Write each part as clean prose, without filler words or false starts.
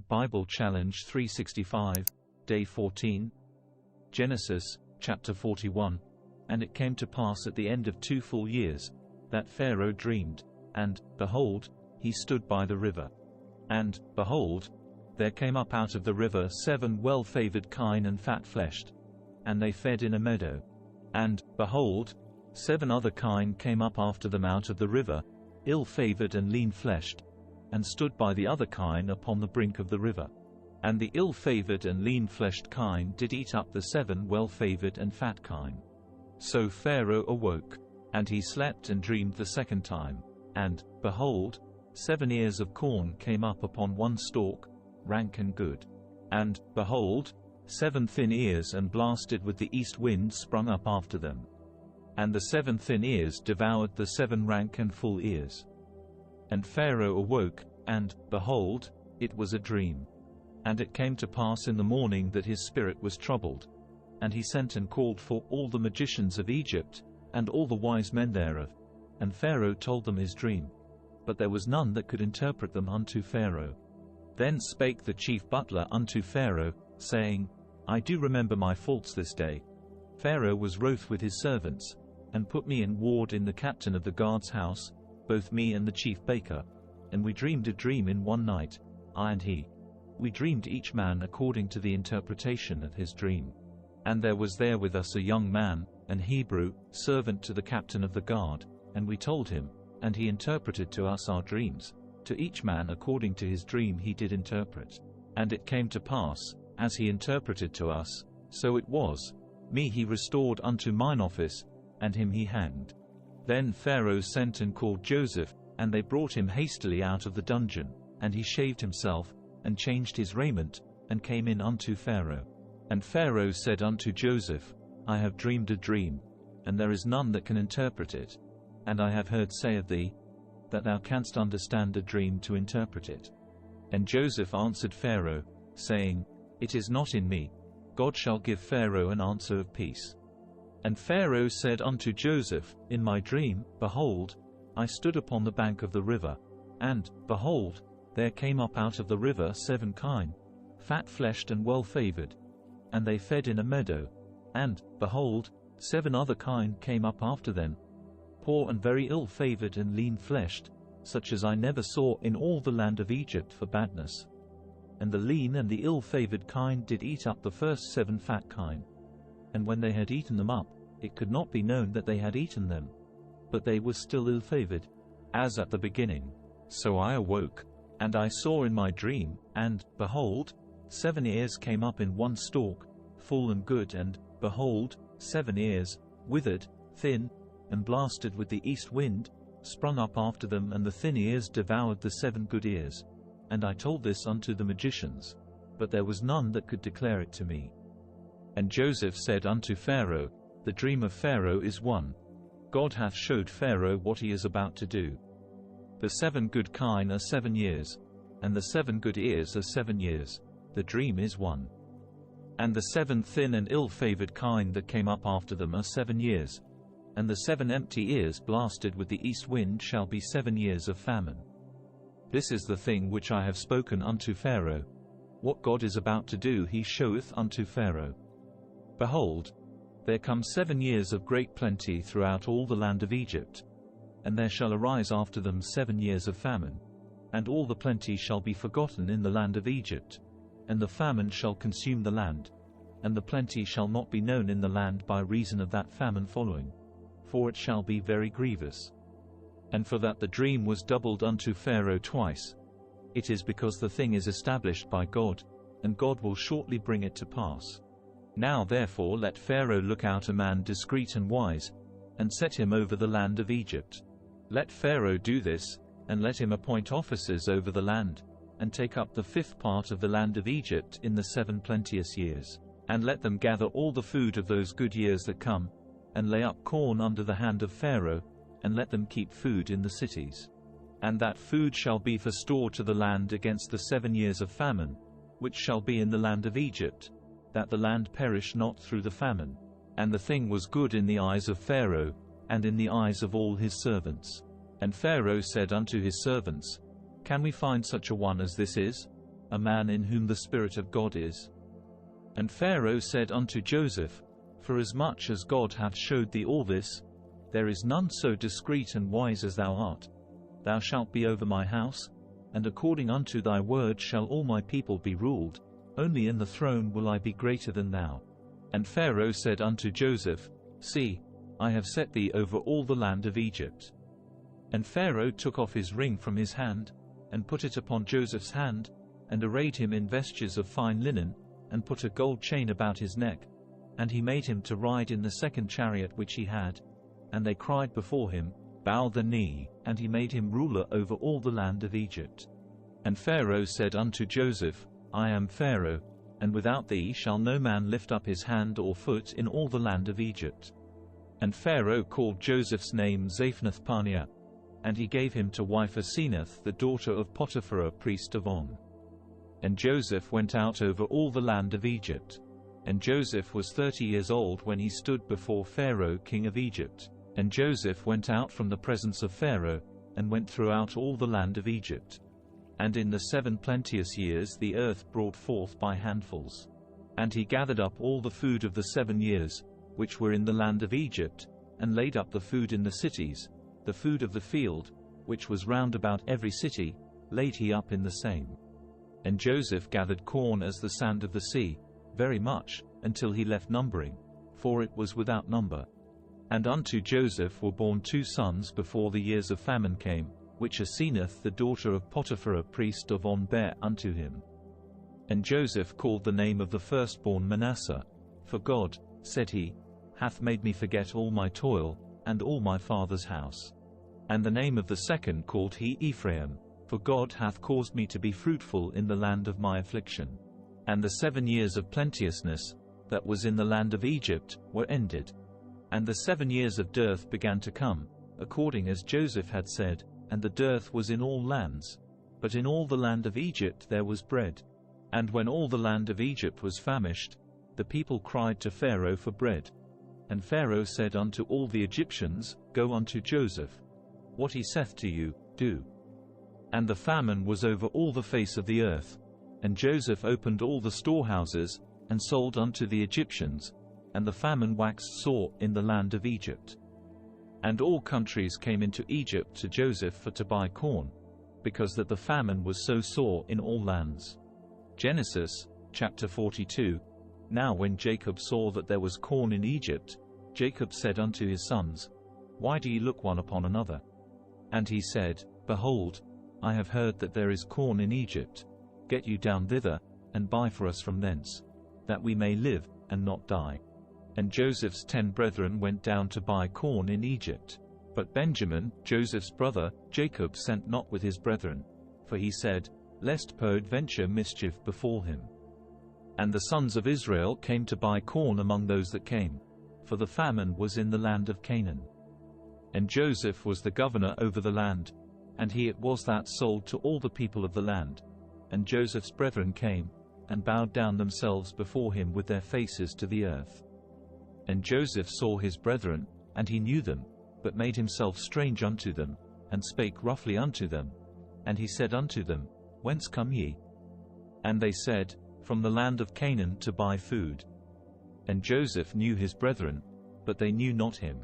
Bible Challenge 365, Day 14. Genesis, chapter 41. And it came to pass at the end of 2 full years, that Pharaoh dreamed, and, behold, he stood by the river. And, behold, there came up out of the river 7 well-favored kine and fat-fleshed, and they fed in a meadow. And, behold, 7 other kine came up after them out of the river, ill-favored and lean-fleshed, and stood by the other kine upon the brink of the river. And the ill-favored and lean-fleshed kine did eat up the 7 well-favored and fat kine. So Pharaoh awoke, and he slept and dreamed the second time. And, behold, 7 ears of corn came up upon one stalk, rank and good. And, behold, 7 thin ears and blasted with the east wind sprung up after them. And the 7 thin ears devoured the 7 rank and full ears. And Pharaoh awoke, and, behold, it was a dream. And it came to pass in the morning that his spirit was troubled. And he sent and called for all the magicians of Egypt, and all the wise men thereof. And Pharaoh told them his dream. But there was none that could interpret them unto Pharaoh. Then spake the chief butler unto Pharaoh, saying, I do remember my faults this day. Pharaoh was wroth with his servants, and put me in ward in the captain of the guard's house, both me and the chief baker. And we dreamed a dream in one night, I and he. We dreamed each man according to the interpretation of his dream. And there was there with us a young man, an Hebrew, servant to the captain of the guard, and we told him, and he interpreted to us our dreams. To each man according to his dream he did interpret. And it came to pass, as he interpreted to us, so it was. Me he restored unto mine office, and him he hanged. Then Pharaoh sent and called Joseph, and they brought him hastily out of the dungeon, and he shaved himself, and changed his raiment, and came in unto Pharaoh. And Pharaoh said unto Joseph, I have dreamed a dream, and there is none that can interpret it. And I have heard say of thee, that thou canst understand a dream to interpret it. And Joseph answered Pharaoh, saying, It is not in me. God shall give Pharaoh an answer of peace. And Pharaoh said unto Joseph, In my dream, behold, I stood upon the bank of the river, and, behold, there came up out of the river 7 kine, fat-fleshed and well-favored, and they fed in a meadow. And, behold, 7 other kine came up after them, poor and very ill-favored and lean-fleshed, such as I never saw in all the land of Egypt for badness. And the lean and the ill-favored kine did eat up the first 7 fat kine. And when they had eaten them up, it could not be known that they had eaten them. But they were still ill-favored, as at the beginning. So I awoke, and I saw in my dream, and, behold, 7 ears came up in one stalk, full and good, and, behold, 7 ears, withered, thin, and blasted with the east wind, sprung up after them, and the thin ears devoured the 7 good ears. And I told this unto the magicians, but there was none that could declare it to me. And Joseph said unto Pharaoh, The dream of Pharaoh is one. God hath showed Pharaoh what he is about to do. The 7 good kine are 7 years, and the 7 good ears are 7 years. The dream is one. And the 7 thin and ill-favored kine that came up after them are 7 years, and the 7 empty ears blasted with the east wind shall be 7 years of famine. This is the thing which I have spoken unto Pharaoh. What God is about to do he showeth unto Pharaoh. Behold, there come 7 years of great plenty throughout all the land of Egypt, and there shall arise after them 7 years of famine, and all the plenty shall be forgotten in the land of Egypt, and the famine shall consume the land, and the plenty shall not be known in the land by reason of that famine following, for it shall be very grievous. And for that the dream was doubled unto Pharaoh twice, it is because the thing is established by God, and God will shortly bring it to pass. Now therefore let Pharaoh look out a man discreet and wise, and set him over the land of Egypt. Let Pharaoh do this, and let him appoint officers over the land, and take up the 5th part of the land of Egypt in the 7 plenteous years, and let them gather all the food of those good years that come, and lay up corn under the hand of Pharaoh, and let them keep food in the cities. And that food shall be for store to the land against the 7 years of famine, which shall be in the land of Egypt, that the land perish not through the famine. And the thing was good in the eyes of Pharaoh, and in the eyes of all his servants. And Pharaoh said unto his servants, Can we find such a one as this is? a man in whom the Spirit of God is. And Pharaoh said unto Joseph, Forasmuch as God hath showed thee all this, there is none so discreet and wise as thou art. Thou shalt be over my house, and according unto thy word shall all my people be ruled, only in the throne will I be greater than thou. And Pharaoh said unto Joseph, See, I have set thee over all the land of Egypt. And Pharaoh took off his ring from his hand, and put it upon Joseph's hand, and arrayed him in vestures of fine linen, and put a gold chain about his neck. And he made him to ride in the second chariot which he had. And they cried before him, Bow the knee, and he made him ruler over all the land of Egypt. And Pharaoh said unto Joseph, I am Pharaoh, and without thee shall no man lift up his hand or foot in all the land of Egypt. And Pharaoh called Joseph's name Zaphnath-Paaneah, and he gave him to wife Asenath the daughter of Potiphar priest of On. And Joseph went out over all the land of Egypt. And Joseph was 30 years old when he stood before Pharaoh king of Egypt. And Joseph went out from the presence of Pharaoh, and went throughout all the land of Egypt. And in the 7 plenteous years the earth brought forth by handfuls. And he gathered up all the food of the 7 years, which were in the land of Egypt, and laid up the food in the cities, the food of the field, which was round about every city, laid he up in the same. And Joseph gathered corn as the sand of the sea, very much, until he left numbering, for it was without number. And unto Joseph were born 2 sons before the years of famine came, which Asenath the daughter of Potiphar priest of On bare unto him. And Joseph called the name of the firstborn Manasseh, for God, said he, hath made me forget all my toil, and all my father's house. And the name of the second called he Ephraim, for God hath caused me to be fruitful in the land of my affliction. And the 7 years of plenteousness, that was in the land of Egypt, were ended. And the 7 years of dearth began to come, according as Joseph had said, and the dearth was in all lands. But in all the land of Egypt there was bread. And when all the land of Egypt was famished, the people cried to Pharaoh for bread. And Pharaoh said unto all the Egyptians, Go unto Joseph. What he saith to you, do. And the famine was over all the face of the earth. And Joseph opened all the storehouses, and sold unto the Egyptians, and the famine waxed sore in the land of Egypt. And all countries came into Egypt to Joseph for to buy corn, because that the famine was so sore in all lands. Genesis, chapter 42. Now when Jacob saw that there was corn in Egypt, Jacob said unto his sons, Why do ye look one upon another? And he said, Behold, I have heard that there is corn in Egypt. Get you down thither, and buy for us from thence, that we may live, and not die. And Joseph's 10 brethren went down to buy corn in Egypt. But Benjamin, Joseph's brother, Jacob sent not with his brethren, for he said, Lest peradventure mischief befall him. And the sons of Israel came to buy corn among those that came, for the famine was in the land of Canaan. And Joseph was the governor over the land, and he it was that sold to all the people of the land. And Joseph's brethren came, and bowed down themselves before him with their faces to the earth. And Joseph saw his brethren, and he knew them, but made himself strange unto them, and spake roughly unto them. And he said unto them, Whence come ye? And they said, From the land of Canaan to buy food. And Joseph knew his brethren, but they knew not him.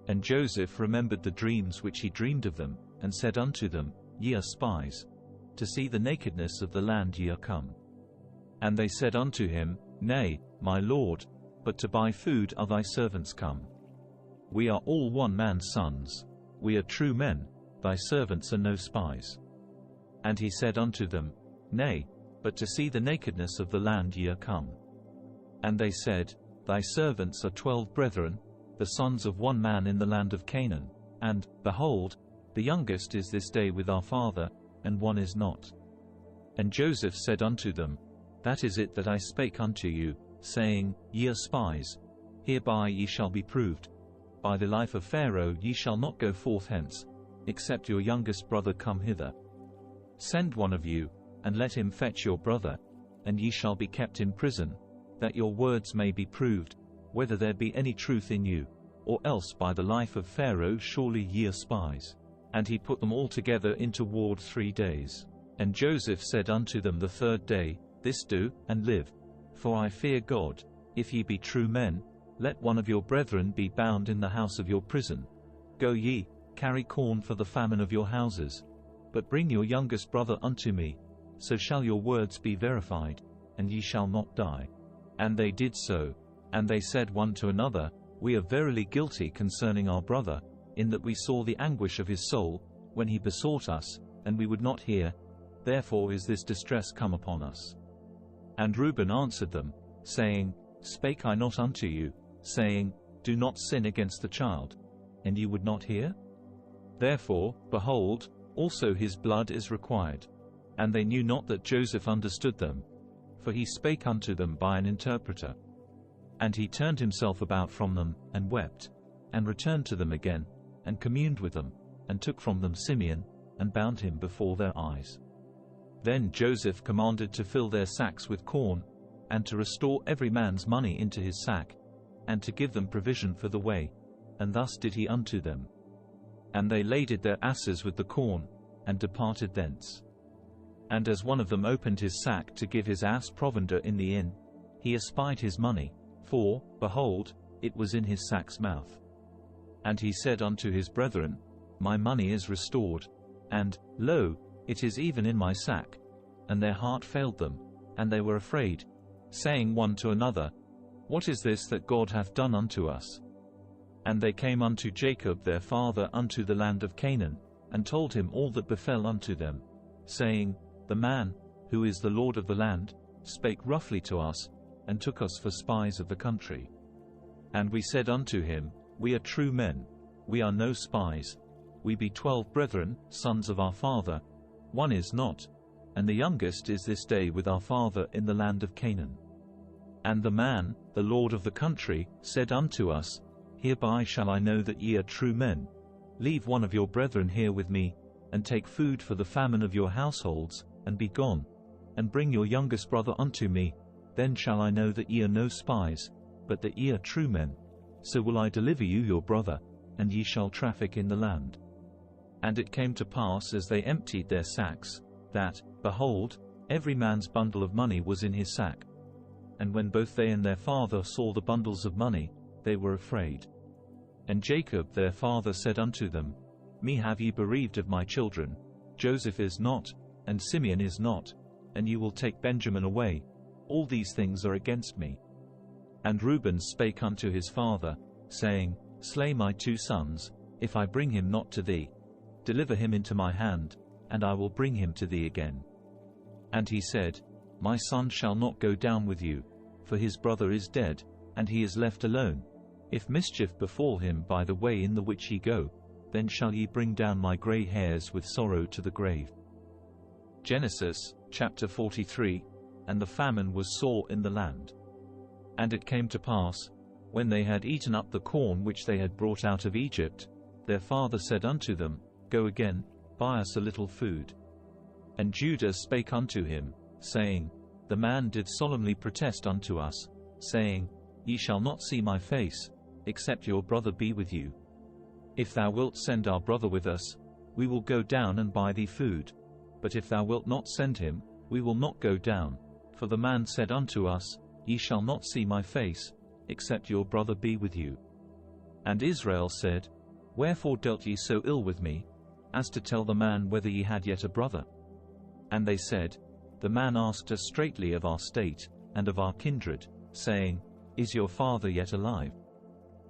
And Joseph remembered the dreams which he dreamed of them, and said unto them, Ye are spies. To see the nakedness of the land ye are come. And they said unto him, Nay, my lord, but to buy food are thy servants come. We are all one man's sons. We are true men, thy servants are no spies. And he said unto them, Nay, but to see the nakedness of the land ye are come. And they said, Thy servants are 12 brethren, the sons of one man in the land of Canaan, and, behold, the youngest is this day with our father, and one is not. And Joseph said unto them, That is it that I spake unto you, saying, Ye are spies. Hereby ye shall be proved. By the life of Pharaoh ye shall not go forth hence, except your youngest brother come hither. Send one of you, and let him fetch your brother, and ye shall be kept in prison, that your words may be proved, whether there be any truth in you, or else by the life of Pharaoh surely ye are spies. And he put them all together into ward 3 days. And Joseph said unto them the third day, This do, and live. For I fear God. If ye be true men, let one of your brethren be bound in the house of your prison. Go ye, carry corn for the famine of your houses. But bring your youngest brother unto me, so shall your words be verified, and ye shall not die. And they did so. And they said one to another, We are verily guilty concerning our brother, in that we saw the anguish of his soul, when he besought us, and we would not hear. Therefore is this distress come upon us. And Reuben answered them, saying, Spake I not unto you, saying, Do not sin against the child? And ye would not hear? Therefore, behold, also his blood is required. And they knew not that Joseph understood them, for he spake unto them by an interpreter. And he turned himself about from them, and wept, and returned to them again, and communed with them, and took from them Simeon, and bound him before their eyes. Then Joseph commanded to fill their sacks with corn, and to restore every man's money into his sack, and to give them provision for the way, and thus did he unto them. And they laded their asses with the corn, and departed thence. And as one of them opened his sack to give his ass provender in the inn, he espied his money, for, behold, it was in his sack's mouth. And he said unto his brethren, My money is restored, and, lo, it is even in my sack. And their heart failed them, and they were afraid, saying one to another, What is this that God hath done unto us? And they came unto Jacob their father unto the land of Canaan, and told him all that befell unto them, saying, The man, who is the Lord of the land, spake roughly to us, and took us for spies of the country. And we said unto him, We are true men, we are no spies. We be 12 brethren, sons of our father, one is not, and the youngest is this day with our father in the land of Canaan. And the man, the Lord of the country, said unto us, Hereby shall I know that ye are true men. Leave one of your brethren here with me, and take food for the famine of your households, and be gone, and bring your youngest brother unto me. Then shall I know that ye are no spies, but that ye are true men. So will I deliver you your brother, and ye shall traffic in the land. And it came to pass as they emptied their sacks, that, behold, every man's bundle of money was in his sack. And when both they and their father saw the bundles of money, they were afraid. And Jacob their father said unto them, Me have ye bereaved of my children. Joseph is not, and Simeon is not, and ye will take Benjamin away. All these things are against me. And Reuben spake unto his father, saying, Slay my 2 sons, if I bring him not to thee. Deliver him into my hand, and I will bring him to thee again. And he said, My son shall not go down with you, for his brother is dead, and he is left alone. If mischief befall him by the way in the which ye go, then shall ye bring down my grey hairs with sorrow to the grave. Genesis, chapter 43. And the famine was sore in the land. And it came to pass, when they had eaten up the corn which they had brought out of Egypt, their father said unto them, Go again, buy us a little food. And Judah spake unto him, saying, The man did solemnly protest unto us, saying, Ye shall not see my face, except your brother be with you. If thou wilt send our brother with us, we will go down and buy thee food. But if thou wilt not send him, we will not go down. For the man said unto us, Ye shall not see my face, except your brother be with you. And Israel said, Wherefore dealt ye so ill with me, as to tell the man whether ye had yet a brother? And they said, The man asked us straitly of our state, and of our kindred, saying, Is your father yet alive?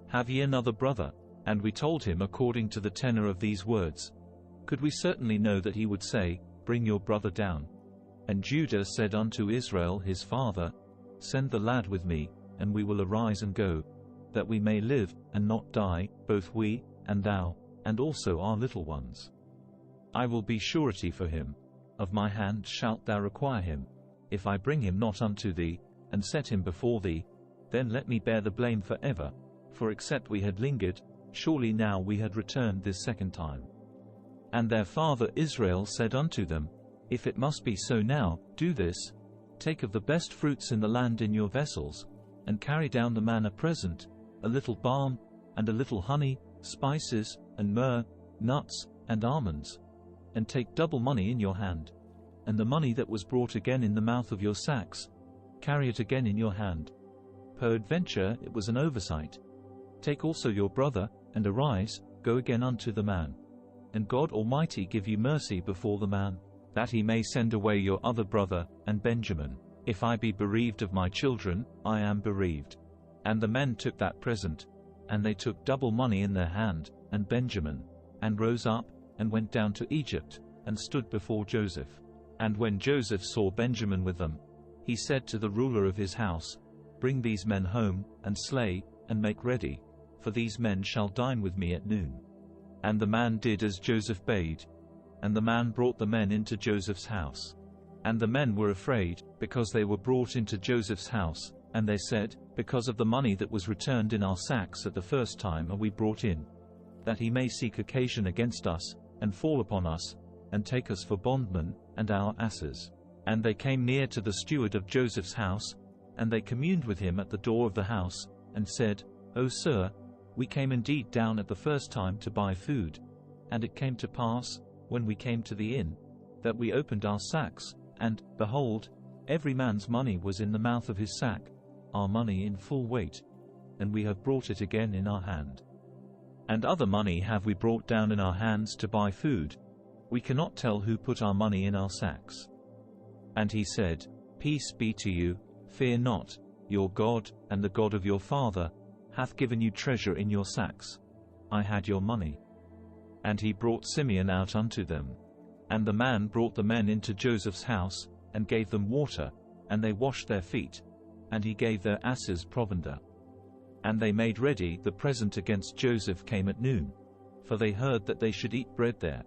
Have ye another brother? And we told him according to the tenor of these words. Could we certainly know that he would say, Bring your brother down? And Judah said unto Israel his father, Send the lad with me, and we will arise and go, that we may live, and not die, both we, and thou, and also our little ones. I will be surety for him. Of my hand shalt thou require him. If I bring him not unto thee, and set him before thee, then let me bear the blame for ever. For except we had lingered, surely now we had returned this second time. And their father Israel said unto them, If it must be so now, do this. Take of the best fruits in the land in your vessels, and carry down the man a present, a little balm, and a little honey, spices, and myrrh, nuts, and almonds. And take double money in your hand. and the money that was brought again in the mouth of your sacks, carry it again in your hand. Peradventure it was an oversight. Take also your brother, and arise, go again unto the man. And God Almighty give you mercy before the man, that he may send away your other brother, and Benjamin. If I be bereaved of my children, I am bereaved. And the men took that present, and they took double money in their hand, and Benjamin, and rose up, and went down to Egypt, and stood before Joseph. And when Joseph saw Benjamin with them, he said to the ruler of his house, Bring these men home, and slay, and make ready, for these men shall dine with me at noon. And the man did as Joseph bade. And the man brought the men into Joseph's house. And the men were afraid, because they were brought into Joseph's house, and they said, Because of the money that was returned in our sacks at the first time are we brought in, that he may seek occasion against us, and fall upon us, and take us for bondmen, and our asses. And they came near to the steward of Joseph's house, and they communed with him at the door of the house, and said, O sir, we came indeed down at the first time to buy food. And it came to pass, when we came to the inn, that we opened our sacks, and, behold, every man's money was in the mouth of his sack, our money in full weight, and we have brought it again in our hand. And other money have we brought down in our hands to buy food. We cannot tell who put our money in our sacks. And he said, Peace be to you, fear not, your God, and the God of your father, hath given you treasure in your sacks. I had your money. And he brought Simeon out unto them. And the man brought the men into Joseph's house, and gave them water, and they washed their feet, and he gave their asses provender. And they made ready the present against Joseph came at noon, for they heard that they should eat bread there.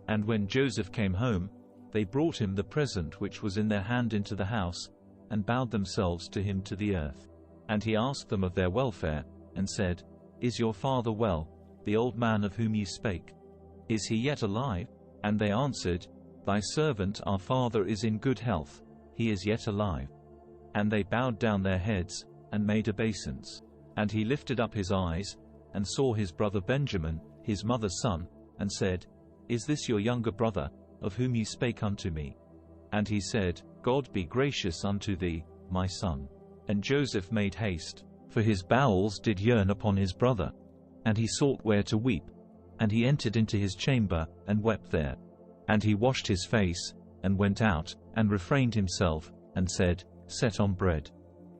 And when Joseph came home, they brought him the present which was in their hand into the house, and bowed themselves to him to the earth. And he asked them of their welfare, and said, Is your father well, the old man of whom ye spake? Is he yet alive? And they answered, Thy servant our father is in good health, he is yet alive. And they bowed down their heads, and made obeisance. And he lifted up his eyes, and saw his brother Benjamin, his mother's son, and said, Is this your younger brother, of whom ye spake unto me? And he said, God be gracious unto thee, my son. And Joseph made haste, for his bowels did yearn upon his brother. And he sought where to weep. And he entered into his chamber, and wept there. And he washed his face, and went out, and refrained himself, and said, Set on bread.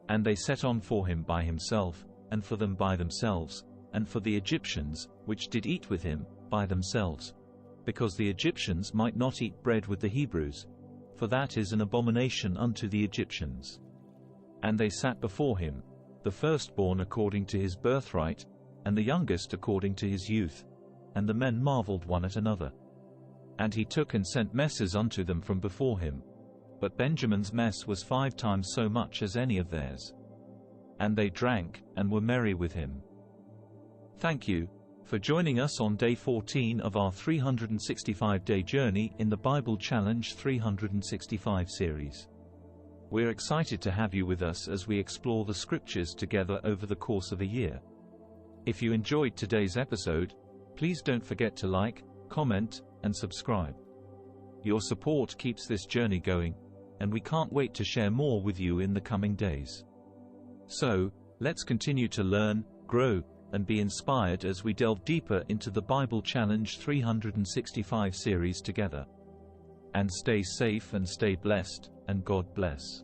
And they set on for him by himself, and for them by themselves, and for the Egyptians, which did eat with him, by themselves. Because the Egyptians might not eat bread with the Hebrews, for that is an abomination unto the Egyptians. And they sat before him, the firstborn according to his birthright, and the youngest according to his youth. And the men marveled one at another. And he took and sent messes unto them from before him. But Benjamin's mess was 5 times so much as any of theirs. And they drank, and were merry with him. Thank you for joining us on day 14 of our 365-day journey in the Bible Challenge 365 series. We're excited to have you with us as we explore the scriptures together over the course of a year. If you enjoyed today's episode, please don't forget to like, comment, and subscribe. Your support keeps this journey going, and we can't wait to share more with you in the coming days. So, let's continue to learn, grow, and be inspired as we delve deeper into the Bible Challenge 365 series together. And stay safe and stay blessed, and God bless.